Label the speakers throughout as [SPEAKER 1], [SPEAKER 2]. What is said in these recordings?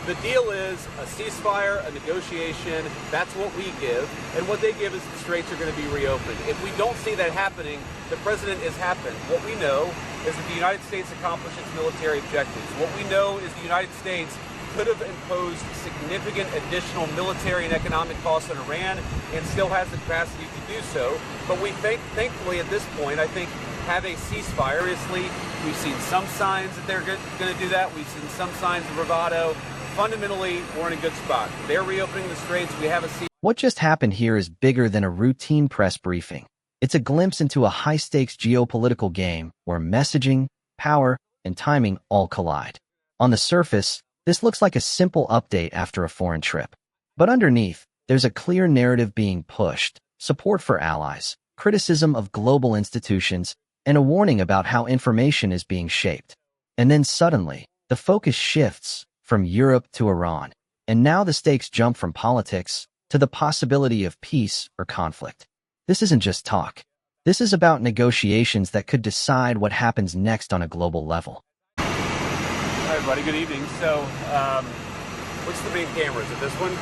[SPEAKER 1] The deal is a ceasefire, a negotiation. That's what we give. And what they give is the straits are going to be reopened. If we don't see that happening, the president is happened. What we know is that the United States accomplished its military objectives. What we know is the United States could have imposed significant additional military and economic costs on Iran and still has the capacity to do so. But we thankfully at this point, I think, have a ceasefire. Obviously, we've seen some signs that they're going to do that. We've seen some signs of bravado. Fundamentally, we're in a good spot. They're reopening the straits. We have a ceasefire.
[SPEAKER 2] What just happened here is bigger than a routine press briefing. It's a glimpse into a high-stakes geopolitical game where messaging, power, and timing all collide. On the surface, this looks like a simple update after a foreign trip. But underneath, there's a clear narrative being pushed, support for allies, criticism of global institutions, and a warning about how information is being shaped. And then suddenly, the focus shifts from Europe to Iran, and now the stakes jump from politics to the possibility of peace or conflict. This isn't just talk. This is about negotiations that could decide what happens next on a global level.
[SPEAKER 1] Hi, everybody. Good evening. So, what's the main camera? Is it this one?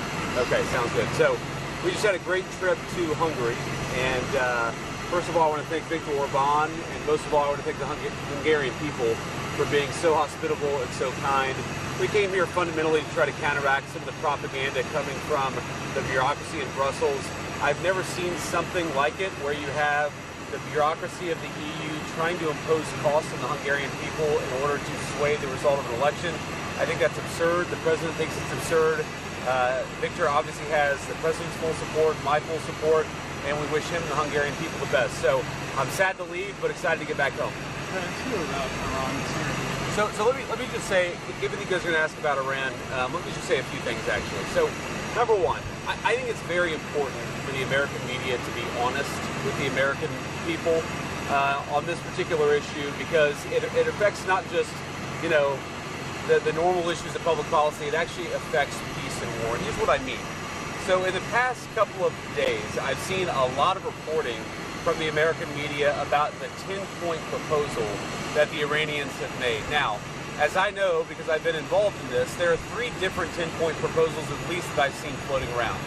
[SPEAKER 1] Okay, sounds good. So, we just had a great trip to Hungary, and first of all, I want to thank Viktor Orban, and most of all, I want to thank the Hungarian people for being so hospitable and so kind. We came here fundamentally to try to counteract some of the propaganda coming from the bureaucracy in Brussels. I've never seen something like it, where you have the bureaucracy of the EU trying to impose costs on the Hungarian people in order to sway the result of an election. I think that's absurd. The president thinks it's absurd. Viktor obviously has the president's full support, my full support, and we wish him and the Hungarian people the best. So I'm sad to leave, but excited to get back home. So let me just say, given that you guys are going to ask about Iran, let me just say a few things actually. So number one, I think it's very important for the American media to be honest with the American people on this particular issue, because it affects not just, you know, the normal issues of public policy. It actually affects peace and war. And here's what I mean. So in the past couple of days, I've seen a lot of reporting from the American media about the 10-point proposal that the Iranians have made. Now, as I know, because I've been involved in this, there are 3 different 10-point proposals at least that I've seen floating around.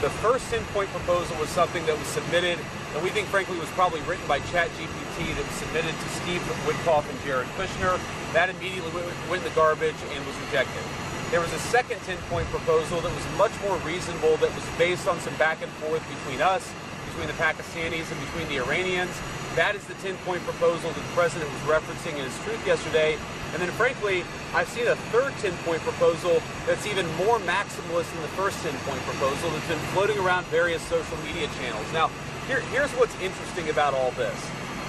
[SPEAKER 1] The first 10-point proposal was something that was submitted, and we think frankly was probably written by ChatGPT, that was submitted to Steve Witkoff and Jared Kushner. That immediately went in the garbage and was rejected. There was a second 10-point proposal that was much more reasonable, that was based on some back and forth between us, between the Pakistanis and between the Iranians. That is the 10-point proposal that the president was referencing in his truth yesterday. And then frankly, I've seen a third 10-point proposal that's even more maximalist than the first 10-point proposal that's been floating around various social media channels. Now, here's what's interesting about all this,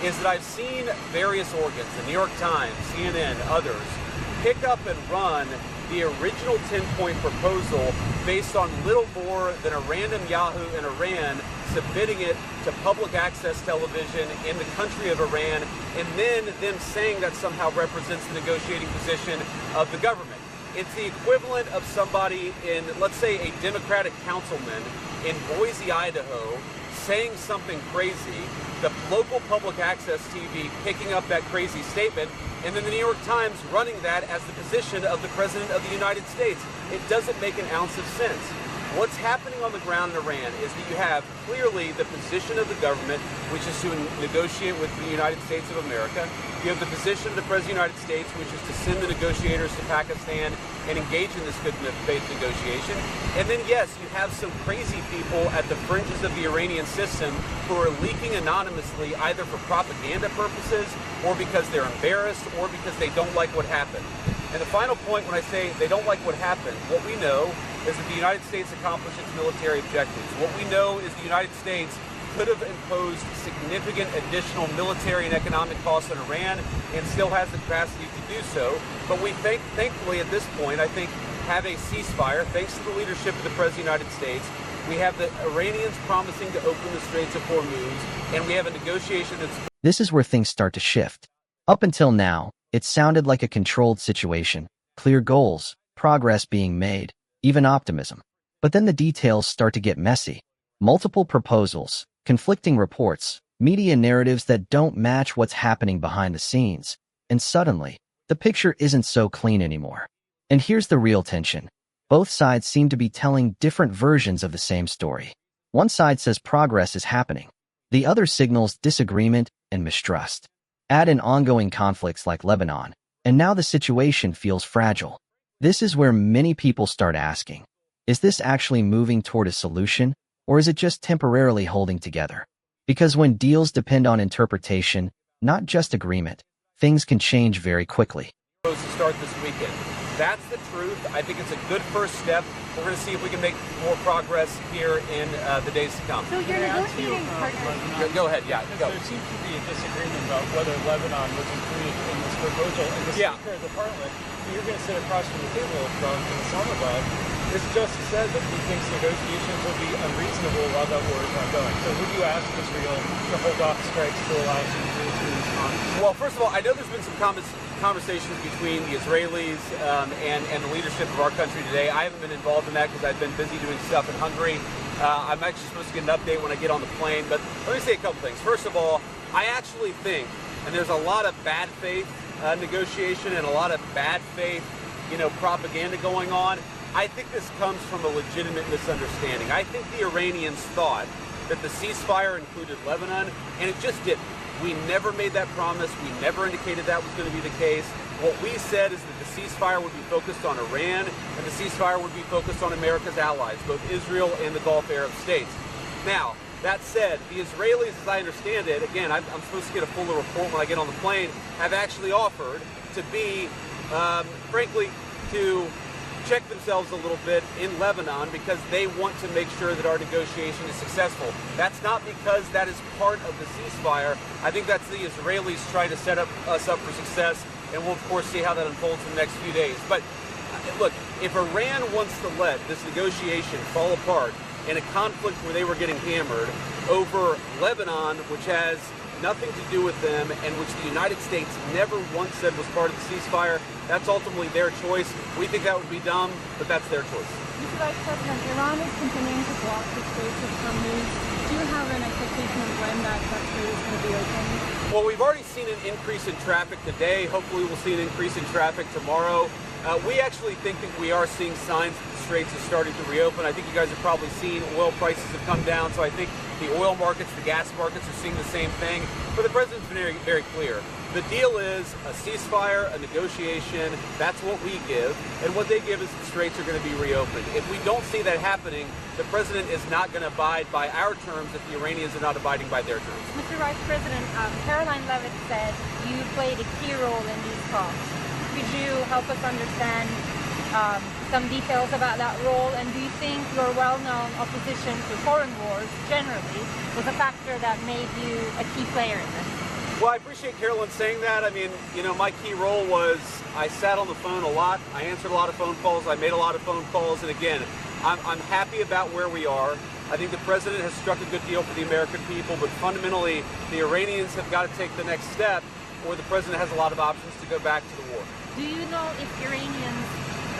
[SPEAKER 1] is that I've seen various organs, the New York Times, CNN, others, pick up and run the original 10-point proposal based on little more than a random Yahoo in Iran submitting it to public access television in the country of Iran, and then them saying that somehow represents the negotiating position of the government. It's the equivalent of somebody in, let's say, a Democratic councilman in Boise, Idaho, saying something crazy, the local public access TV picking up that crazy statement, and then the New York Times running that as the position of the President of the United States. It doesn't make an ounce of sense. What's happening on the ground in Iran is that you have clearly the position of the government, which is to negotiate with the United States of America. You have the position of the President of the United States, which is to send the negotiators to Pakistan and engage in this good faith negotiation. And then, yes, you have some crazy people at the fringes of the Iranian system who are leaking anonymously, either for propaganda purposes or because they're embarrassed or because they don't like what happened. And the final point, when I say they don't like what happened, what we know is that the United States accomplished its military objectives. What we know is the United States could have imposed significant additional military and economic costs on Iran and still has the capacity to do so. But we thankfully at this point, I think, have a ceasefire, thanks to the leadership of the President of the United States. We have the Iranians promising to open the Straits of Hormuz, and we have a negotiation that's...
[SPEAKER 2] This is where things start to shift. Up until now, it sounded like a controlled situation, clear goals, progress being made, even optimism. But then the details start to get messy. Multiple proposals, conflicting reports, media narratives that don't match what's happening behind the scenes. And suddenly, the picture isn't so clean anymore. And here's the real tension. Both sides seem to be telling different versions of the same story. One side says progress is happening. The other signals disagreement and mistrust. Add in ongoing conflicts like Lebanon, and now the situation feels fragile. This is where many people start asking, is this actually moving toward a solution, or is it just temporarily holding together? Because when deals depend on interpretation, not just agreement, things can change very quickly.
[SPEAKER 1] Supposed to start this weekend. That's the truth. I think it's a good first step. We're going to see if we can make more progress here in the days to come.
[SPEAKER 3] So you're negotiating partners.
[SPEAKER 1] Go ahead, yeah. Go.
[SPEAKER 4] There seems to be a disagreement about whether Lebanon was included in this proposal. And the Speaker of the Parliament, who you're going to sit across from the table from in Islamabad, has just said that he thinks negotiations will be unreasonable while that war is ongoing. So would you ask Israel to hold off strikes to allow some to respond?
[SPEAKER 1] Well, first of all, I know there's been some conversations between the Israelis and the leadership of our country today. I haven't been involved in that because I've been busy doing stuff in Hungary. I'm actually supposed to get an update when I get on the plane. But let me say a couple things. First of all, I actually think, and there's a lot of bad faith negotiation and a lot of bad faith, propaganda going on. I think this comes from a legitimate misunderstanding. I think the Iranians thought that the ceasefire included Lebanon, and it just didn't. We never made that promise. We never indicated that was going to be the case. What we said is that the ceasefire would be focused on Iran, and the ceasefire would be focused on America's allies, both Israel and the Gulf Arab states. Now, that said, the Israelis, as I understand it, again, I'm supposed to get a fuller report when I get on the plane, have actually offered to be, frankly, to check themselves a little bit in Lebanon because they want to make sure that our negotiation is successful. That's not because that is part of the ceasefire. I think that's the Israelis trying to set us up for success, and we'll of course see how that unfolds in the next few days. But look, if Iran wants to let this negotiation fall apart in a conflict where they were getting hammered over Lebanon, which has nothing to do with them and which the United States never once said was part of the ceasefire, that's ultimately their choice. We think that would be dumb, but that's their choice.
[SPEAKER 3] Mr. Vice President, Iran is continuing to block the Straits of Hormuz. Do you have an expectation of when that strait is going to be open?
[SPEAKER 1] Well, we've already seen an increase in traffic today. Hopefully we'll see an increase in traffic tomorrow. We actually think that we are seeing signs that the Straits is starting to reopen. I think you guys have probably seen oil prices have come down, so I think the oil markets, the gas markets are seeing the same thing. But the president's been very, very clear. The deal is a ceasefire, a negotiation. That's what we give. And what they give is the Straits are going to be reopened. If we don't see that happening, the president is not going to abide by our terms if the Iranians are not abiding by their terms.
[SPEAKER 3] Mr. Vice President, Caroline Levitt said you played a key role in these talks. Could you help us understand some details about that role? And do you think your well-known opposition to foreign wars generally was a factor that made you a key player in this?
[SPEAKER 1] Well, I appreciate Carolyn saying that. I mean, my key role was I sat on the phone a lot. I answered a lot of phone calls. I made a lot of phone calls. And again, I'm happy about where we are. I think the president has struck a good deal for the American people, but fundamentally, the Iranians have got to take the next step, or the president has a lot of options to go back to the war.
[SPEAKER 3] Do you know if Iranians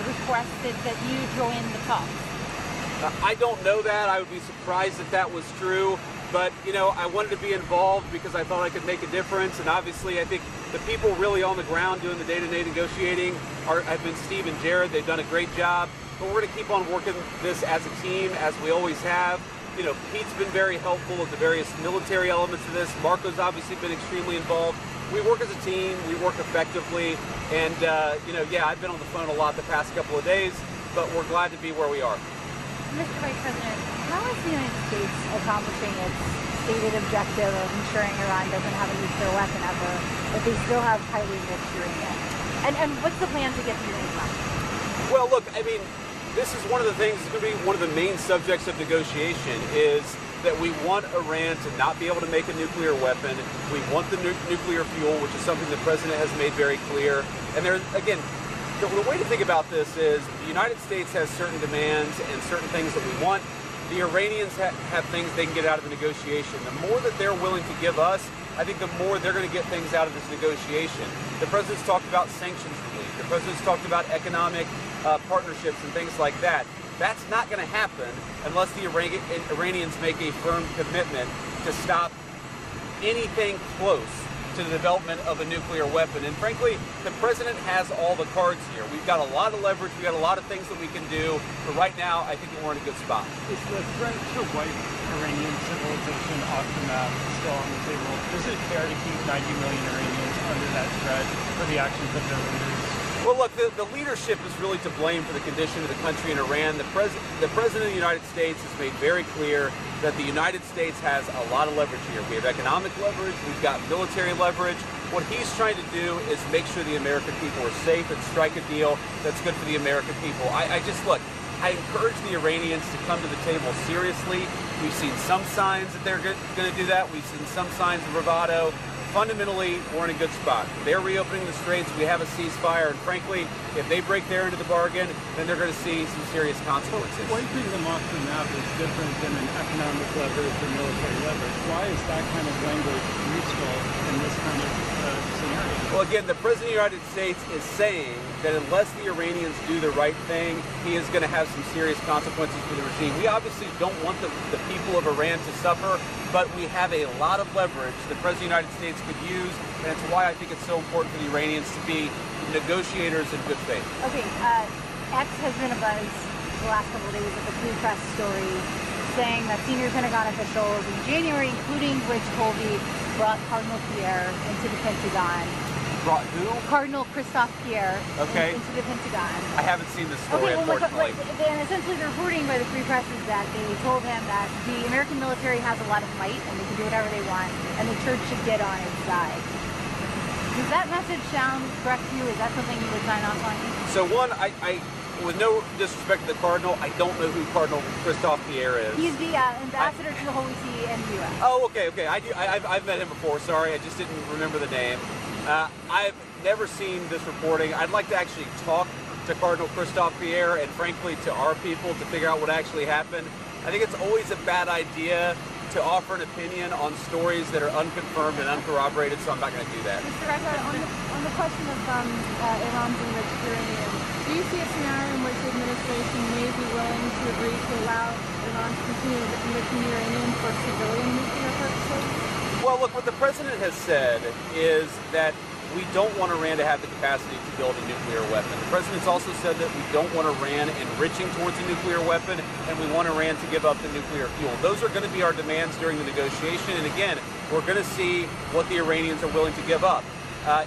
[SPEAKER 3] requested that you join the talks?
[SPEAKER 1] I don't know that. I would be surprised if that was true. But, I wanted to be involved because I thought I could make a difference. And obviously, I think the people really on the ground doing the day-to-day negotiating have been Steve and Jared. They've done a great job. But we're going to keep on working this as a team, as we always have. Pete's been very helpful with the various military elements of this. Marco's obviously been extremely involved. We work as a team. We work effectively. And, I've been on the phone a lot the past couple of days, but we're glad to be where we are.
[SPEAKER 3] Mr. Vice President, how is the United States accomplishing its stated objective of ensuring Iran doesn't have a nuclear weapon ever, but they still have highly enriched uranium? And what's the plan to get the uranium out?
[SPEAKER 1] Well, look, this is one of the things that's going to be one of the main subjects of negotiation is that we want Iran to not be able to make a nuclear weapon. We want the nuclear fuel, which is something the president has made very clear. And the way to think about this is the United States has certain demands and certain things that we want. The Iranians have things they can get out of the negotiation. The more that they're willing to give us, I think the more they're going to get things out of this negotiation. The president's talked about sanctions relief. The president's talked about economic partnerships and things like that. That's not going to happen unless the Iranians make a firm commitment to stop anything close to the development of a nuclear weapon. And frankly, the president has all the cards here. We've got a lot of leverage, we've got a lot of things that we can do, but right now I think we're in a good spot.
[SPEAKER 4] Is the threat to wipe Iranian civilization off the map still on the table? Is it fair to keep 90 million Iranians under that threat for the actions of their leaders?
[SPEAKER 1] Well, look, the leadership is really to blame for the condition of the country in Iran. The President of the United States has made very clear that the United States has a lot of leverage here. We have economic leverage, we've got military leverage. What he's trying to do is make sure the American people are safe and strike a deal that's good for the American people. I I encourage the Iranians to come to the table seriously. We've seen some signs that they're going to do that. We've seen some signs of bravado. Fundamentally, we're in a good spot. They're reopening the straits. We have a ceasefire. And frankly, if they break their end of the bargain, then they're going to see some serious consequences.
[SPEAKER 4] Wiping them off the map is different than an economic leverage or military leverage. Why is that kind of language useful in this kind of scenario?
[SPEAKER 1] Well, again, the President of the United States is saying that unless the Iranians do the right thing, he is going to have some serious consequences for the regime. We obviously don't want the people of Iran to suffer, but we have a lot of leverage the President of the United States could use, and it's why I think it's so important for the Iranians to be negotiators in good faith.
[SPEAKER 5] Okay, X has been abuzz the last couple of days with the Free Press story saying that senior Pentagon officials in January, including Rich Colby, brought Cardinal Pierre into the Pentagon.
[SPEAKER 1] Brought who?
[SPEAKER 5] Cardinal Christophe Pierre into the Pentagon.
[SPEAKER 1] I haven't seen this story, unfortunately.
[SPEAKER 5] And essentially the reporting by the Free Press is that they told him that the American military has a lot of might and they can do whatever they want, and the church should get on its side. Does that message sound correct to you? Is that something you would sign off on?
[SPEAKER 1] So one, I with no disrespect to the Cardinal, I don't know who Cardinal Christophe Pierre is.
[SPEAKER 5] He's the ambassador to the Holy See and the U.S.
[SPEAKER 1] Oh, okay. I've met him before. Sorry, I just didn't remember the name. I've never seen this reporting. I'd like to actually talk to Cardinal Christophe Pierre and frankly to our people to figure out what actually happened. I think it's always a bad idea to offer an opinion on stories that are unconfirmed and uncorroborated, so I'm not going to do that.
[SPEAKER 6] Mr. Reza, on the question of Iran's enriched uranium, do you see a scenario in which the administration may be willing to agree to allow Iran to continue enriching uranium for civilian nuclear purposes?
[SPEAKER 1] Well, look, what the president has said is that we don't want Iran to have the capacity to build a nuclear weapon. The president's also said that we don't want Iran enriching towards a nuclear weapon, and we want Iran to give up the nuclear fuel. Those are going to be our demands during the negotiation, and again, we're going to see what the Iranians are willing to give up.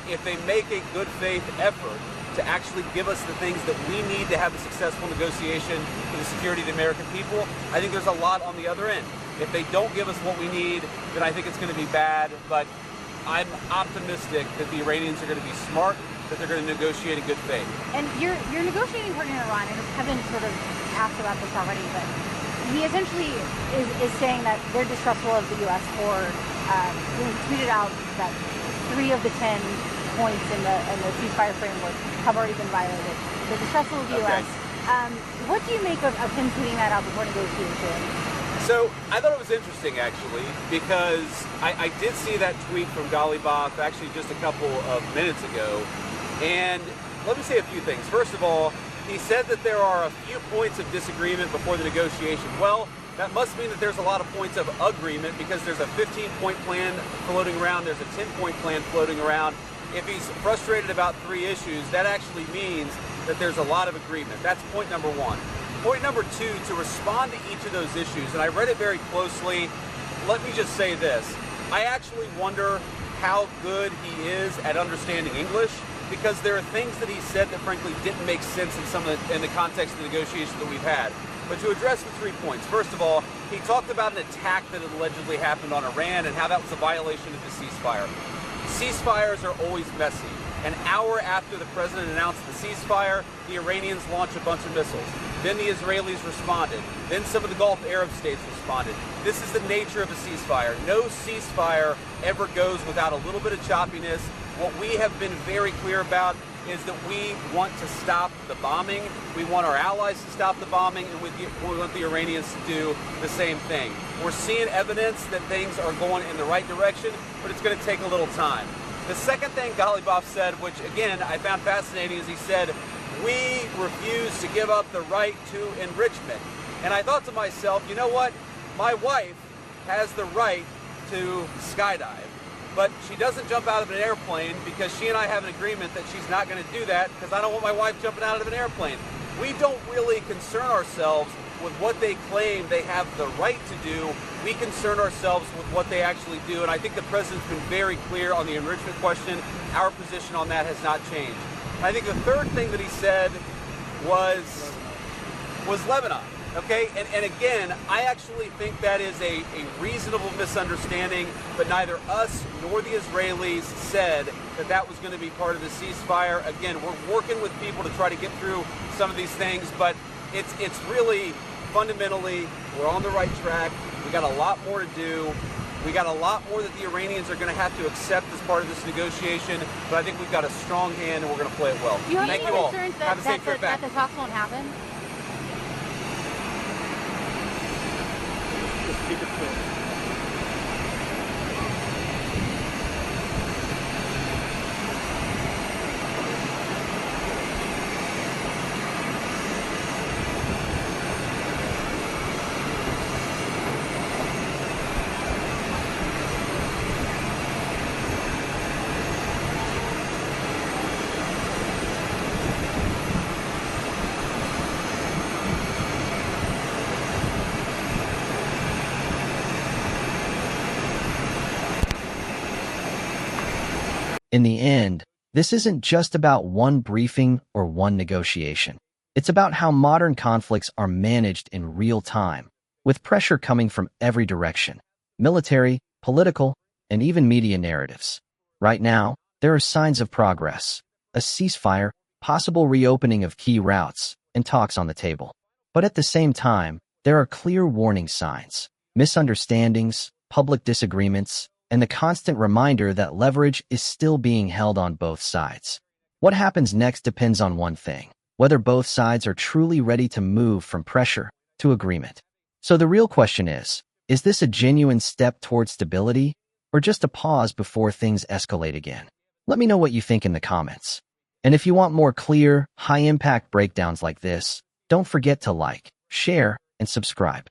[SPEAKER 1] If they make a good faith effort to actually give us the things that we need to have a successful negotiation for the security of the American people, I think there's a lot on the other end. If they don't give us what we need, then I think it's going to be bad, but I'm optimistic that the Iranians are going to be smart, that they're going to negotiate in good faith.
[SPEAKER 5] And your negotiating partner in Iran, and Kevin sort of asked about this already, but he essentially is saying that they're distrustful of the U.S. for, he tweeted out that 3 of the 10 points in the ceasefire framework have already been violated. They're distrustful of the U.S. What do you make of him tweeting that out before negotiation?
[SPEAKER 1] So I thought it was interesting, actually, because I did see that tweet from Galibaf actually just a couple of minutes ago. And let me say a few things. First of all, he said that there are a few points of disagreement before the negotiation. Well, that must mean that there's a lot of points of agreement because there's a 15-point plan floating around. There's a 10-point plan floating around. If he's frustrated about 3 issues, that actually means that there's a lot of agreement. That's point number 1. Point number 2, to respond to each of those issues, and I read it very closely, let me just say this. I actually wonder how good he is at understanding English, because there are things that he said that frankly didn't make sense in the context of the negotiations that we've had. But to address the 3 points, first of all, he talked about an attack that had allegedly happened on Iran and how that was a violation of the ceasefire. Ceasefires are always messy. An hour after the president announced the ceasefire, the Iranians launched a bunch of missiles. Then the Israelis responded. Then some of the Gulf Arab states responded. This is the nature of a ceasefire. No ceasefire ever goes without a little bit of choppiness. What we have been very clear about is that we want to stop the bombing. We want our allies to stop the bombing, and we want the Iranians to do the same thing. We're seeing evidence that things are going in the right direction, but it's going to take a little time. The second thing Galibaf said, which again I found fascinating, is he said, we refuse to give up the right to enrichment. And I thought to myself, you know what? My wife has the right to skydive. but she doesn't jump out of an airplane because she and I have an agreement that she's not going to do that because I don't want my wife jumping out of an airplane. We don't really concern ourselves with what they claim they have the right to do. We concern ourselves with what they actually do, and I think the president's been very clear on the enrichment question. Our position on that has not changed. I think the third thing that he said was Lebanon. Okay, and again, I actually think that is a reasonable misunderstanding, but neither us nor the Israelis said that that was going to be part of the ceasefire. Again, we're working with people to try to get through some of these things, but it's really fundamentally, we're on the right track. We got a lot more to do. We got a lot more that the Iranians are going to have to accept as part of this negotiation, but I think we've got a strong hand and we're going to play it well.
[SPEAKER 5] Do you have
[SPEAKER 1] Thank
[SPEAKER 5] any
[SPEAKER 1] you all.
[SPEAKER 5] concerns
[SPEAKER 1] Have a safe trip back.
[SPEAKER 5] that the talks won't happen?
[SPEAKER 4] Just keep it clear.
[SPEAKER 2] In the end, this isn't just about one briefing or one negotiation. It's about how modern conflicts are managed in real time, with pressure coming from every direction: military, political, and even media narratives. Right now, there are signs of progress: a ceasefire, possible reopening of key routes, and talks on the table. But at the same time, there are clear warning signs: misunderstandings, public disagreements, and the constant reminder that leverage is still being held on both sides. What happens next depends on one thing: whether both sides are truly ready to move from pressure to agreement. So the real question is this a genuine step towards stability, or just a pause before things escalate again? Let me know what you think in the comments. And if you want more clear, high-impact breakdowns like this, don't forget to like, share, and subscribe.